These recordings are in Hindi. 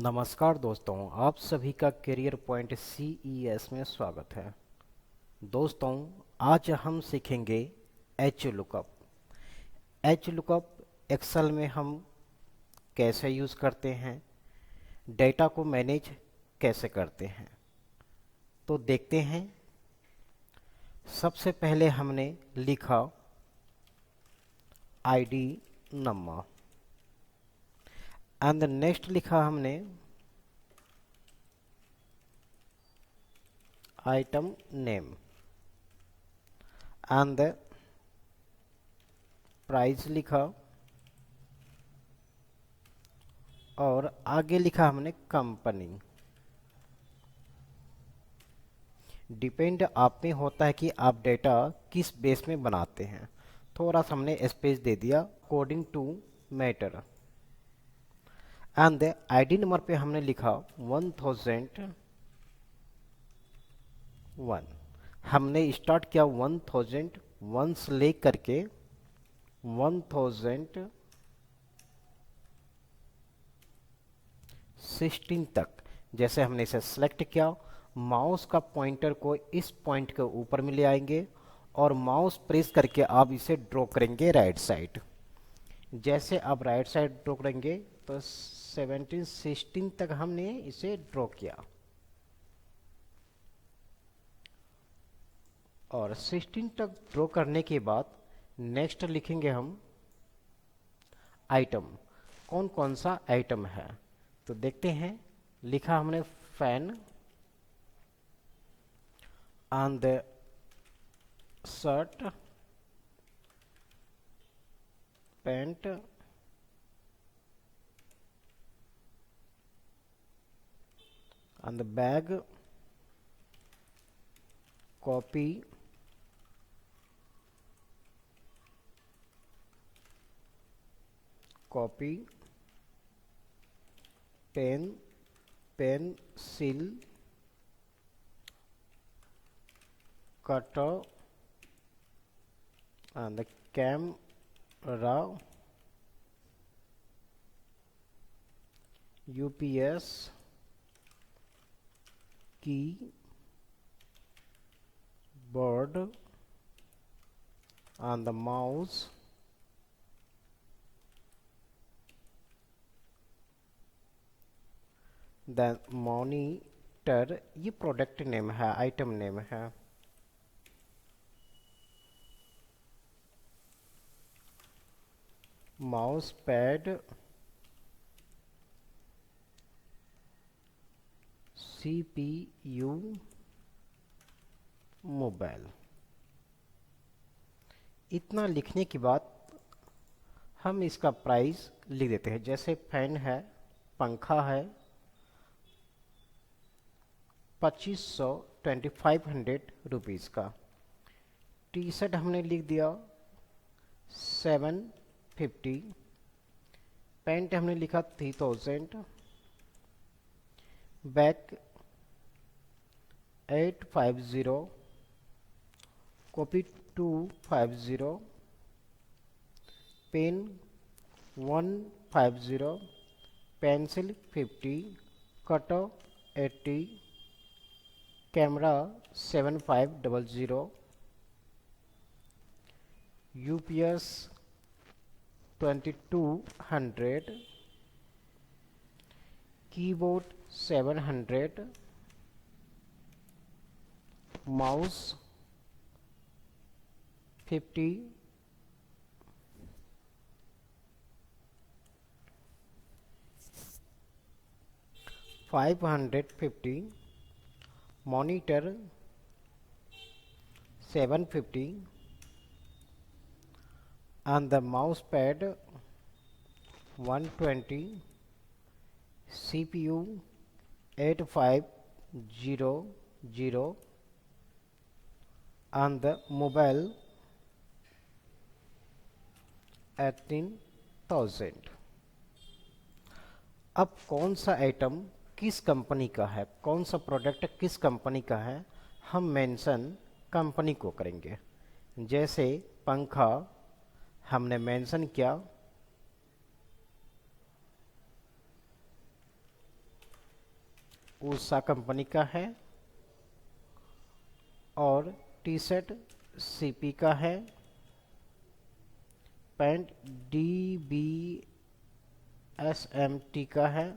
नमस्कार दोस्तों, आप सभी का करियर पॉइंट सीईएस में स्वागत है। दोस्तों, आज हम सीखेंगे H lookup. H lookup Excel में हम कैसे यूज़ करते हैं, डेटा को मैनेज कैसे करते हैं, तो देखते हैं। सबसे पहले हमने लिखा आईडी नंबर एंड नेक्स्ट लिखा हमने आइटम नेम एंड प्राइस लिखा और आगे लिखा हमने कंपनी। डिपेंड आप में होता है कि आप डेटा किस बेस में बनाते हैं। थोड़ा सा हमने स्पेस दे दिया according to matter and ID number पे हमने लिखा 1001। हमने स्टार्ट किया 1001 से ले करके 1016 तक। जैसे हमने इसे सेलेक्ट किया, माउस का पॉइंटर को इस पॉइंट के ऊपर में ले आएंगे और माउस प्रेस करके आप इसे ड्रॉ करेंगे राइट साइड। जैसे आप राइट साइड ड्रॉ करेंगे तो 1716 तक हमने इसे ड्रॉ किया और 16 तक ड्रॉ करने के बाद नेक्स्ट लिखेंगे हम आइटम। कौन कौन सा आइटम है तो देखते हैं। लिखा हमने fan on the shirt, pant, on the bag, copy, pen, pencil, cutter and the camera, UPS, keyboard and the mouse, then monitor। ये प्रोडक्ट नेम है, आइटम नेम है। Mouse pad, CPU, mobile. इतना लिखने के बाद हम इसका प्राइस लिख देते हैं। जैसे फैन है, पंखा है, 2500 2500 रुपीज़ का। टी शर्ट हमने लिख दिया 750। पैंट हमने लिखा 3000। Bag 850। Copy 250। Pen 150। Pencil 50। Cutter 80। Camera 7500। UPS 2200। Keyboard 700। Mouse 50। 550। Monitor 750 and the mouse pad 120। CPU 8500 and the mobile 18,000। अब कौन सा आइटम किस कंपनी का है, कौन सा प्रोडक्ट किस कंपनी का है, हम मेंशन कंपनी को करेंगे। जैसे पंखा हमने मेंशन किया उषा कंपनी का है, और टी शर्ट सीपी का है, पैंट DBSMT का है,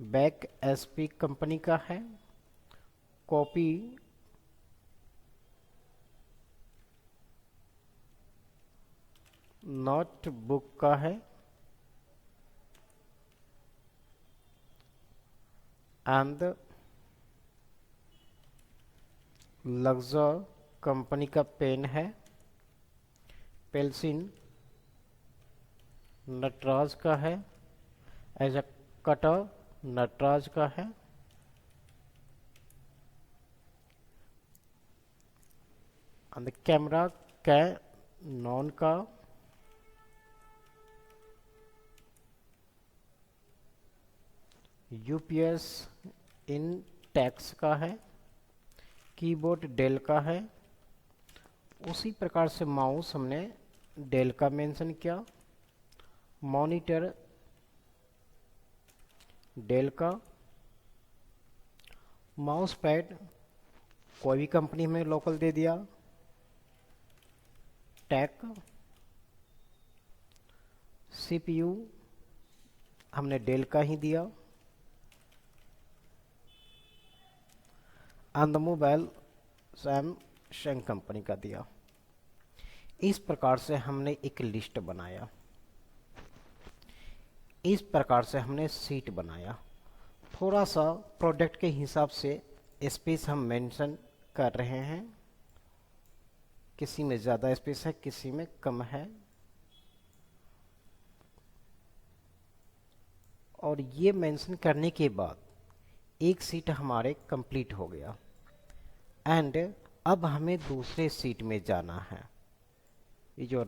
बैग एसपी कंपनी का है, कॉपी नोटबुक का है, एंड लक्सर कंपनी का पेन है, पेंसिल नटराज का है, एज अ कटर नटराज का है, एंड कैमरा कैनन का, यूपीएस इंटेक्स का है, कीबोर्ड डेल का है। उसी प्रकार से माउस हमने डेल का मेंशन किया, मॉनिटर डेल का, माउस पैड कोई भी कंपनी में लोकल दे दिया, टैक, सीपीयू हमने डेल का ही दिया, एंड मोबाइल सैमसंग कंपनी का दिया। इस प्रकार से हमने एक लिस्ट बनाया, इस प्रकार से हमने सीट बनाया। थोड़ा सा प्रोडक्ट के हिसाब से स्पेस हम मेंशन कर रहे हैं, किसी में ज़्यादा स्पेस है, किसी में कम है, और ये मेंशन करने के बाद एक सीट हमारे कंप्लीट हो गया। एंड अब हमें दूसरे सीट में जाना है। ये जो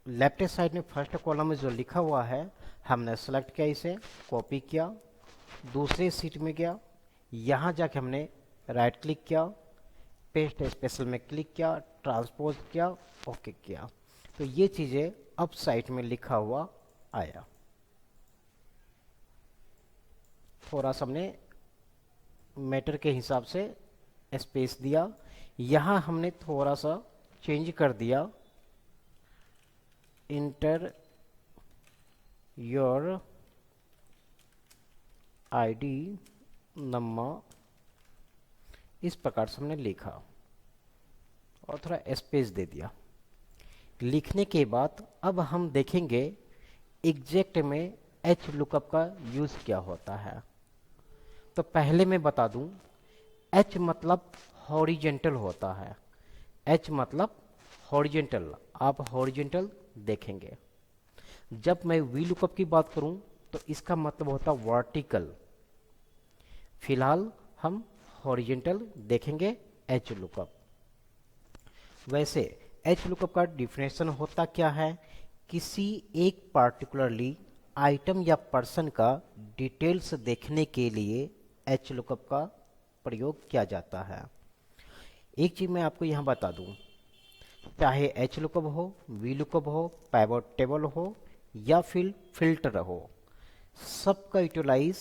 लेफ्ट साइड में फर्स्ट कॉलम में जो लिखा हुआ है, हमने सेलेक्ट किया, इसे कॉपी किया, दूसरे सीट में गया, यहाँ जाके हमने राइट क्लिक किया, पेस्ट स्पेशल में क्लिक किया, ट्रांसपोज किया, ओके किया, तो ये चीज़ें अब साइड में लिखा हुआ आया। थोड़ा सा हमने मैटर के हिसाब से स्पेस दिया, यहाँ हमने थोड़ा सा चेंज कर दिया, इंटर योर आईडी नंबर, इस प्रकार से हमने लिखा और थोड़ा स्पेस दे दिया। लिखने के बाद अब हम देखेंगे एग्जैक्ट में एच लुकअप का यूज़ क्या होता है। तो पहले मैं बता दूं, एच मतलब हॉरिजेंटल होता है, एच मतलब हॉरिजेंटल, आप हॉरिजेंटल देखेंगे। जब मैं वी लुकअप की बात करूं तो इसका मतलब होता वर्टिकल। फिलहाल हम हॉरिजेंटल देखेंगे एच लुकअप। वैसे एच लुकअप का डिफिनेशन होता क्या है, किसी एक पार्टिकुलरली आइटम या पर्सन का डिटेल्स देखने के लिए एच लुकअप का प्रयोग किया जाता है। एक चीज मैं आपको यहाँ बता दूं, चाहे एच लुकअप हो, वी लुकअप हो, पाइवट टेबल हो या फिर फिल्टर हो, सबका यूटिलाइज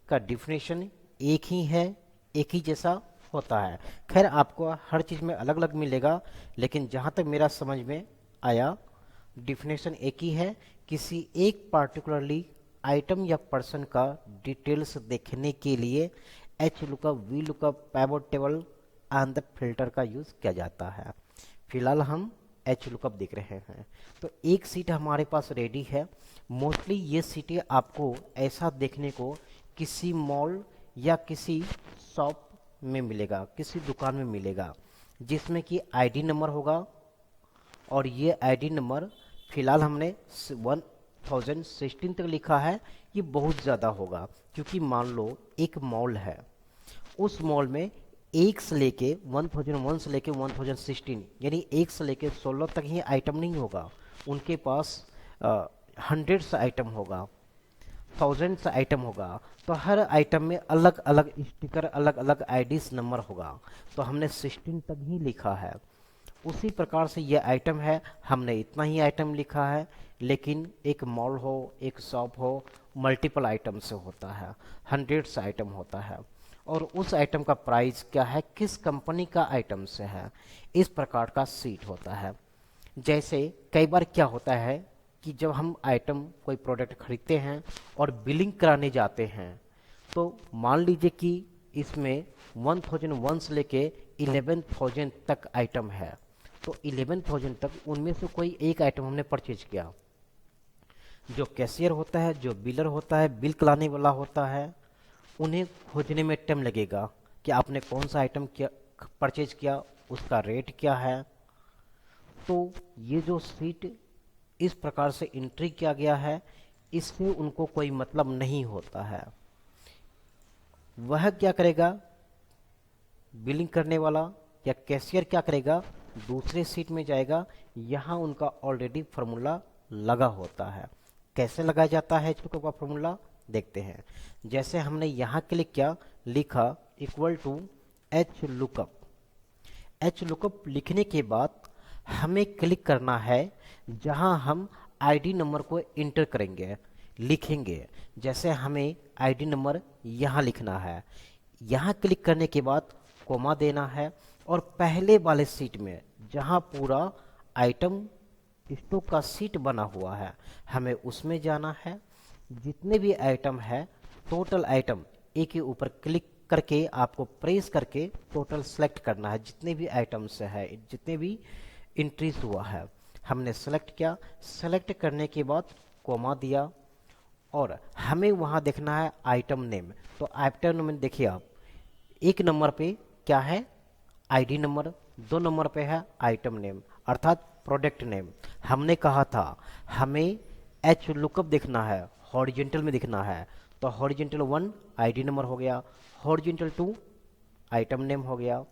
का डिफिनेशन एक ही है, एक ही जैसा होता है। खैर आपको हर चीज़ में अलग अलग मिलेगा, लेकिन जहाँ तक मेरा समझ में आया डिफिनेशन एक ही है, किसी एक पार्टिकुलरली आइटम या पर्सन का डिटेल्स देखने के लिए H lookup, V lookup, pivot table and the filter का यूज़ किया जाता है। फिलहाल हम एच लुकअप देख रहे हैं। तो एक सीट हमारे पास रेडी है। मोस्टली ये सीटें आपको ऐसा देखने को किसी मॉल या किसी शॉप में मिलेगा, किसी दुकान में मिलेगा, जिसमें कि आईडी नंबर होगा, और ये आईडी नंबर फिलहाल हमने 1016 तक लिखा है, ये बहुत ज़्यादा होगा, क्योंकि मान लो एक मॉल है, उस मॉल में 1 से लेके 1001 से लेके 1016 यानी 1 से लेके 16 तक ही आइटम नहीं होगा, उनके पास हंड्रेड्स आइटम होगा, थाउजेंड्स आइटम होगा, तो हर आइटम में अलग अलग स्टिकर, अलग अलग आईडीज नंबर होगा, तो हमने 16 तक ही लिखा है। उसी प्रकार से ये आइटम है, हमने इतना ही आइटम लिखा है, लेकिन एक मॉल हो, एक शॉप हो, मल्टीपल आइटम से होता है, हंड्रेड्स आइटम होता है, और उस आइटम का प्राइस क्या है, किस कंपनी का आइटम से है, इस प्रकार का सीट होता है। जैसे कई बार क्या होता है कि जब हम आइटम कोई प्रोडक्ट खरीदते हैं और बिलिंग कराने जाते हैं, तो मान लीजिए कि इसमें 1001 से लेके 11,000 तक आइटम है, तो 11,000 तक उनमें से कोई एक आइटम हमने परचेज किया। जो कैशियर होता है, जो बिलर होता है, बिल कराने वाला होता है, उन्हें खोजने में टाइम लगेगा कि आपने कौन सा आइटम क्या परचेज किया, उसका रेट क्या है। तो ये जो सीट इस प्रकार से एंट्री किया गया है, इससे उनको कोई मतलब नहीं होता है। वह क्या करेगा, बिलिंग करने वाला या कैशियर क्या करेगा, दूसरे सीट में जाएगा, यहाँ उनका ऑलरेडी फार्मूला लगा होता है। कैसे लगाया जाता है एच लुकअप का फार्मूला, देखते हैं। जैसे हमने यहाँ क्लिक किया, लिखा equal to H lookup. H lookup लिखने के बाद हमें क्लिक करना है जहां हम आईडी नंबर को इंटर करेंगे, लिखेंगे। जैसे हमें आईडी नंबर यहाँ लिखना है, यहाँ क्लिक करने के बाद कोमा देना है, और पहले वाले सीट में जहां पूरा आइटम स्टॉक का सीट बना हुआ है, हमें उसमें जाना है। जितने भी आइटम है, टोटल आइटम एक के ऊपर क्लिक करके आपको प्रेस करके टोटल सेलेक्ट करना है। जितने भी आइटम्स है, जितने भी इंट्रीज हुआ है, हमने सेलेक्ट किया। सेलेक्ट करने के बाद कोमा दिया, और हमें वहां देखना है आइटम नेम। तो आइटम नेम देखिए आप, एक नंबर पे क्या है, आईडी नंबर, 2 नंबर पे है आइटम नेम अर्थात प्रोडक्ट नेम। हमने कहा था हमें एच लुकअप देखना है, हॉरिजेंटल में दिखना है, तो हॉरिजेंटल 1 आईडी नंबर हो गया, हॉरिजेंटल 2 आइटम नेम हो गया।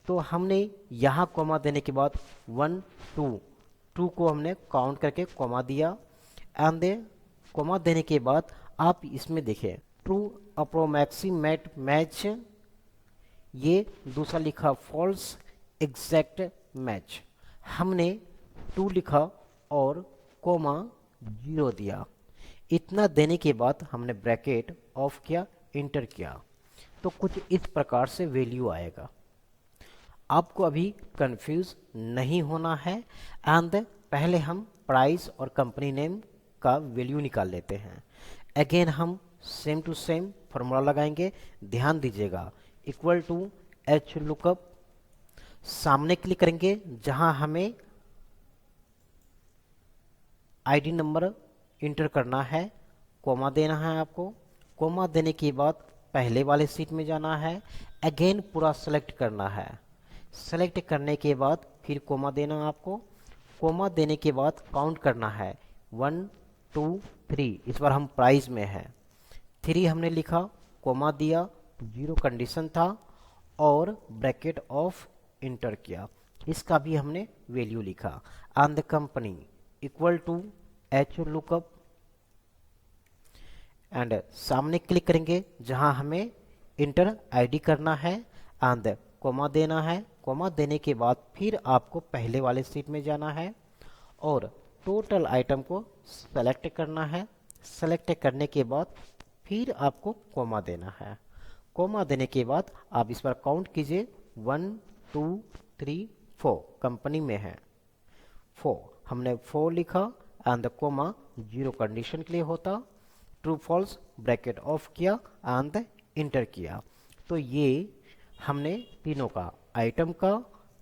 तो हमने यहाँ कॉमा देने के बाद 1 2 को हमने काउंट करके कॉमा दिया, एंड दे कॉमा देने के बाद आप इसमें देखें ट्रू अप्रोक्सीमेट मैच, ये दूसरा लिखा फॉल्स एग्जैक्ट मैच। हमने 2 लिखा और कोमा 0 दिया। इतना देने के बाद हमने ब्रैकेट ऑफ किया, इंटर किया, तो कुछ इस प्रकार से वैल्यू आएगा। आपको अभी कंफ्यूज नहीं होना है, एंड पहले हम प्राइस और कंपनी नेम का वैल्यू निकाल लेते हैं। अगेन हम सेम टू सेम फॉर्मूला लगाएंगे। ध्यान दीजिएगा, इक्वल टू एच लुकअप, सामने क्लिक करेंगे जहां हमें आईडी नंबर इंटर करना है, कोमा देना है आपको। कोमा देने के बाद पहले वाले सीट में जाना है, अगेन पूरा सेलेक्ट करना है। सेलेक्ट करने के बाद फिर कोमा देना आपको। कोमा देने के बाद काउंट करना है 1 2 3, इस बार हम प्राइस में है 3 हमने लिखा, कोमा दिया, 0 कंडीशन था, और ब्रैकेट ऑफ इंटर किया। इसका भी हमने वैल्यू लिखा। And the company equal to H lookup, and सामने क्लिक करेंगे जहां हमें इंटर आईडी करना है, एंड कोमा देना है। कोमा देने के बाद फिर आपको पहले वाले सीट में जाना है और टोटल आइटम को सेलेक्ट करना है। सेलेक्ट करने के बाद फिर आपको कोमा देना है। कोमा देने के बाद आप इस पर काउंट कीजिए 1 2 3 4, कंपनी में है 4, हमने 4 लिखा, एंड कोमा 0 कंडीशन के लिए होता, ट्रू फॉल्स ब्रैकेट ऑफ किया, एंड इंटर किया। तो ये हमने तीनों का, आइटम का,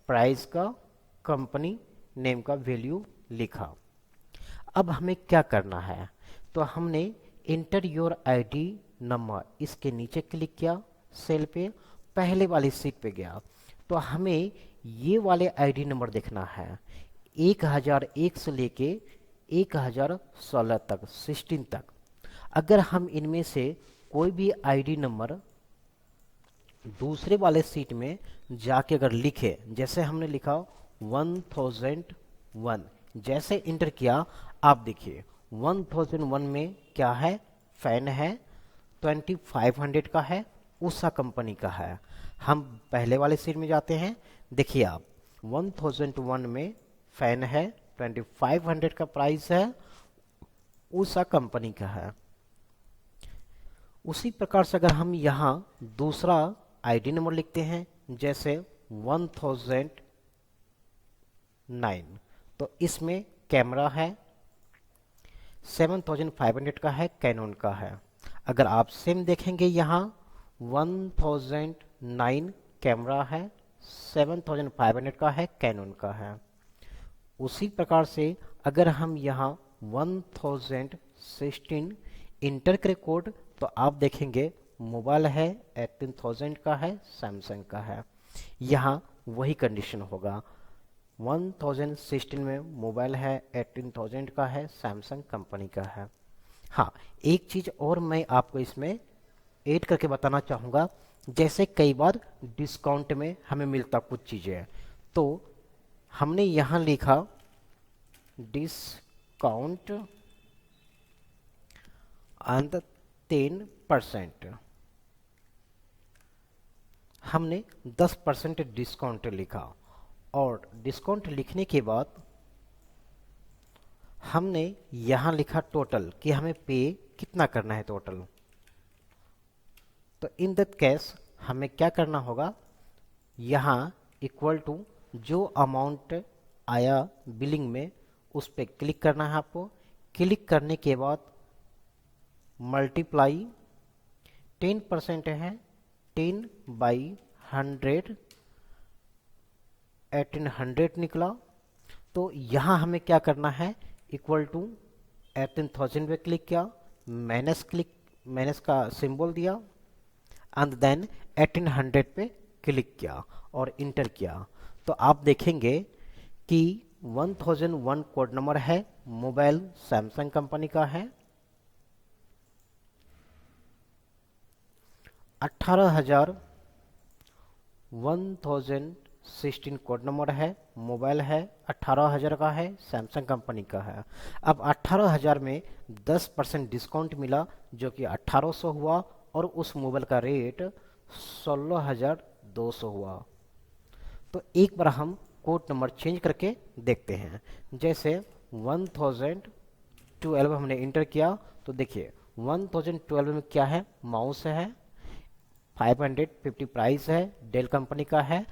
प्राइस का, कंपनी नेम का वैल्यू लिखा। अब हमें क्या करना है, तो हमने इंटर योर आईडी नंबर, इसके नीचे क्लिक किया, सेल पे पहले वाली सीट पे गया, तो हमें ये वाले आईडी नंबर देखना है 1001 से लेके 1016 तक, 16 तक। अगर हम इनमें से कोई भी आईडी नंबर दूसरे वाले सीट में जाके अगर लिखे, जैसे हमने लिखा 1001, जैसे इंटर किया, आप देखिए 1001 में क्या है, फैन है, 2500 का है, उषा कंपनी का है। हम पहले वाले सीट में जाते हैं, देखिए आप 1001 में फैन है, 2500 का प्राइस है, उषा कंपनी का है। उसी प्रकार से अगर हम यहाँ दूसरा आईडी नंबर लिखते हैं, जैसे 1009, तो इसमें कैमरा है, 7500 का है, कैनन का है। अगर आप सेम देखेंगे यहाँ 1009 कैमरा है, 7500 का है, कैनन का है। उसी प्रकार से अगर हम यहाँ 1016 इंटर करें कोड, तो आप देखेंगे मोबाइल है 18000 का है, सैमसंग का है। यहाँ वही कंडीशन होगा, 1016 में मोबाइल है, 18000 का है, सैमसंग कंपनी का है। हाँ, एक चीज़ और मैं आपको इसमें ऐड करके बताना चाहूँगा, जैसे कई बार डिस्काउंट में हमें मिलता कुछ चीज़ें, तो हमने यहाँ लिखा डिस्काउंट एंड 10%, हमने 10% डिस्काउंट लिखा, और डिस्काउंट लिखने के बाद हमने यहाँ लिखा टोटल कि हमें पे कितना करना है टोटल। तो इन दैट केस हमें क्या करना होगा, यहाँ इक्वल टू जो अमाउंट आया बिलिंग में उस पर क्लिक करना है आपको। क्लिक करने के बाद मल्टीप्लाई 10% है, 10/100, 1800 निकला। तो यहाँ हमें क्या करना है, इक्वल टू 18000 पे क्लिक किया, माइनस का सिंबल दिया, एंड देन 1800 पे क्लिक किया और इंटर किया। तो आप देखेंगे कि 1001 कोड नंबर है, मोबाइल सैमसंग कंपनी का है, 18,000 1016 कोड नंबर है, मोबाइल है, 18,000 का है, सैमसंग कंपनी का है। अब 18,000 में 10% डिस्काउंट मिला जो कि 1800 हुआ, और उस मोबाइल का रेट 16,200 हुआ। तो एक बार हम कोड नंबर चेंज करके देखते हैं। जैसे 1012 हमने इंटर किया, तो देखिए 1012 में क्या है, माउस है, 550 प्राइस है, डेल कंपनी का है,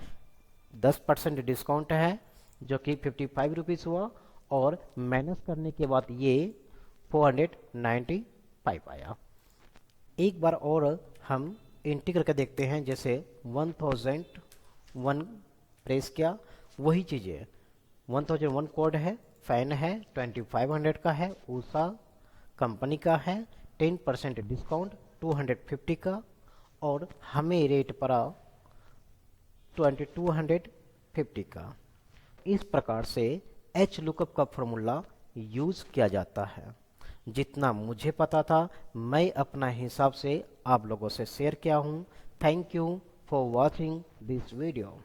10% डिस्काउंट है जो कि 55 रुपीज़ हुआ, और माइनस करने के बाद ये 495 आया। एक बार और हम एंट्री करके देखते हैं। जैसे 1001 प्रेस किया, वही चीज़ें 1001 कोड है, फैन है, 2500 का है, उषा कंपनी का है, 10% डिस्काउंट 250 का, और हमें रेट पड़ा 2250 का। इस प्रकार से एच लुकअप का फॉर्मूला यूज़ किया जाता है। जितना मुझे पता था मैं अपना हिसाब से आप लोगों से शेयर किया हूँ। Thank you for watching this video.